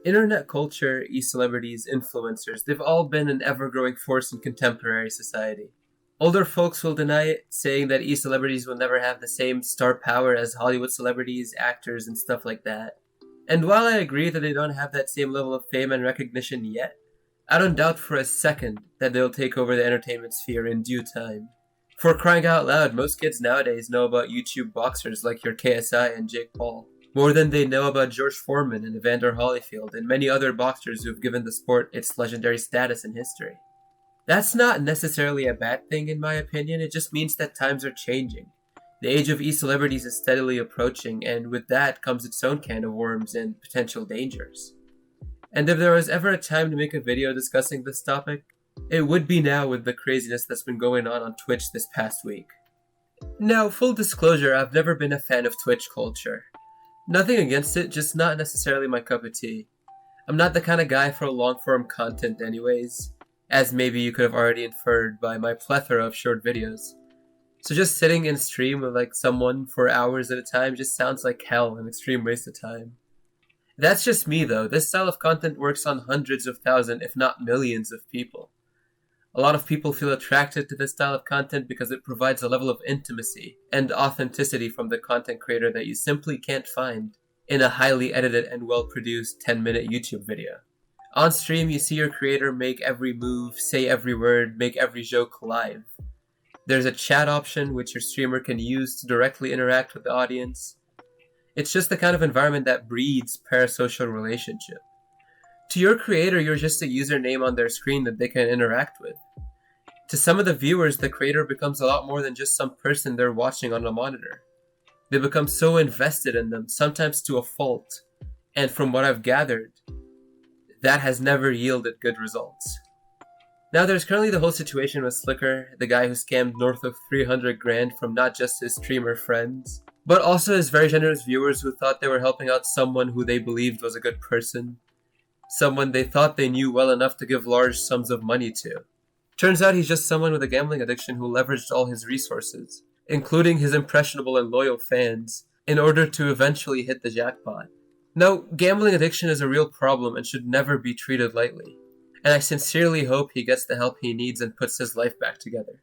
Internet culture, e-celebrities, influencers, they've all been an ever-growing force in contemporary society. Older folks will deny it, saying that e-celebrities will never have the same star power as Hollywood celebrities, actors, and stuff like that. And while I agree that they don't have that same level of fame and recognition yet, I don't doubt for a second that they'll take over the entertainment sphere in due time. For crying out loud, most kids nowadays know about YouTube boxers like your KSI and Jake Paul, more than they know about George Foreman and Evander Holyfield and many other boxers who have given the sport its legendary status in history. That's not necessarily a bad thing in my opinion, it just means that times are changing. The age of e-celebrities is steadily approaching, and with that comes its own can of worms and potential dangers. And if there was ever a time to make a video discussing this topic, it would be now with the craziness that's been going on Twitch this past week. Now, full disclosure, I've never been a fan of Twitch culture. Nothing against it, just not necessarily my cup of tea. I'm not the kind of guy for long-form content anyways, as maybe you could have already inferred by my plethora of short videos. So just sitting in stream with someone for hours at a time just sounds like hell, an extreme waste of time. That's just me though. This style of content works on hundreds of thousands, if not millions of people. A lot of people feel attracted to this style of content because it provides a level of intimacy and authenticity from the content creator that you simply can't find in a highly edited and well-produced 10-minute YouTube video. On stream, you see your creator make every move, say every word, make every joke live. There's a chat option which your streamer can use to directly interact with the audience. It's just the kind of environment that breeds parasocial relationship. To your creator, you're just a username on their screen that they can interact with. To some of the viewers, the creator becomes a lot more than just some person they're watching on a monitor. They become so invested in them, sometimes to a fault, and from what I've gathered, that has never yielded good results. Now there's currently the whole situation with Sliker, the guy who scammed north of 300 grand from not just his streamer friends, but also his very generous viewers who thought they were helping out someone who they believed was a good person. Someone they thought they knew well enough to give large sums of money to. Turns out he's just someone with a gambling addiction who leveraged all his resources, including his impressionable and loyal fans, in order to eventually hit the jackpot. Now, gambling addiction is a real problem and should never be treated lightly, and I sincerely hope he gets the help he needs and puts his life back together.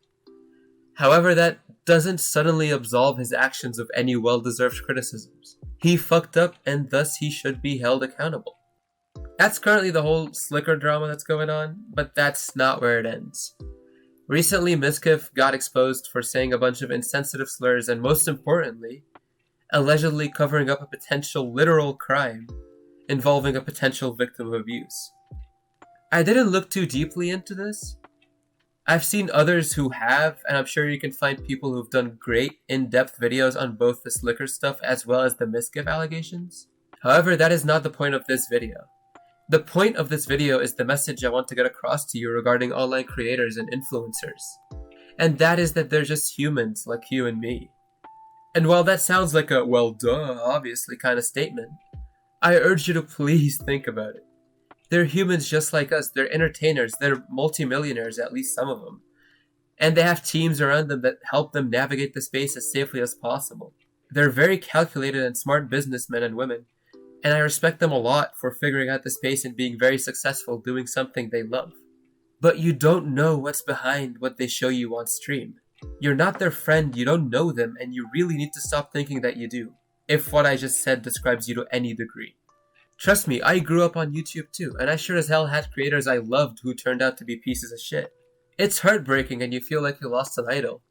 However, that doesn't suddenly absolve his actions of any well-deserved criticisms. He fucked up and thus he should be held accountable. That's currently the whole Sliker drama that's going on, but that's not where it ends. Recently, Mizkif got exposed for saying a bunch of insensitive slurs and, most importantly, allegedly covering up a potential literal crime involving a potential victim of abuse. I didn't look too deeply into this. I've seen others who have, and I'm sure you can find people who've done great in-depth videos on both the Sliker stuff as well as the Mizkif allegations. However, that is not the point of this video. The point of this video is the message I want to get across to you regarding online creators and influencers. And that is that they're just humans like you and me. And while that sounds like a, well duh, obviously kind of statement, I urge you to please think about it. They're humans just like us, they're entertainers, they're multimillionaires, at least some of them. And they have teams around them that help them navigate the space as safely as possible. They're very calculated and smart businessmen and women, and I respect them a lot for figuring out the space and being very successful doing something they love. But you don't know what's behind what they show you on stream. You're not their friend, you don't know them, and you really need to stop thinking that you do, if what I just said describes you to any degree. Trust me, I grew up on YouTube too, and I sure as hell had creators I loved who turned out to be pieces of shit. It's heartbreaking and you feel like you lost an idol.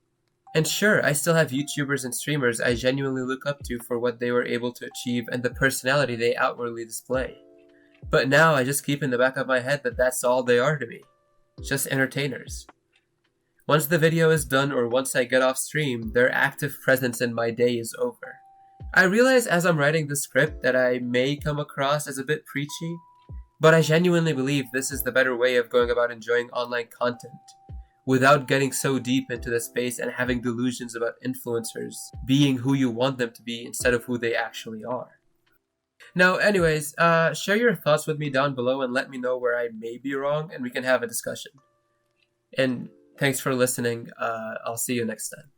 And sure, I still have YouTubers and streamers I genuinely look up to for what they were able to achieve and the personality they outwardly display. But now I just keep in the back of my head that that's all they are to me. Just entertainers. Once the video is done or once I get off stream, their active presence in my day is over. I realize as I'm writing the script that I may come across as a bit preachy, but I genuinely believe this is the better way of going about enjoying online content, without getting so deep into the space and having delusions about influencers being who you want them to be instead of who they actually are. Now, anyways, share your thoughts with me down below and let me know where I may be wrong and we can have a discussion. And thanks for listening. I'll see you next time.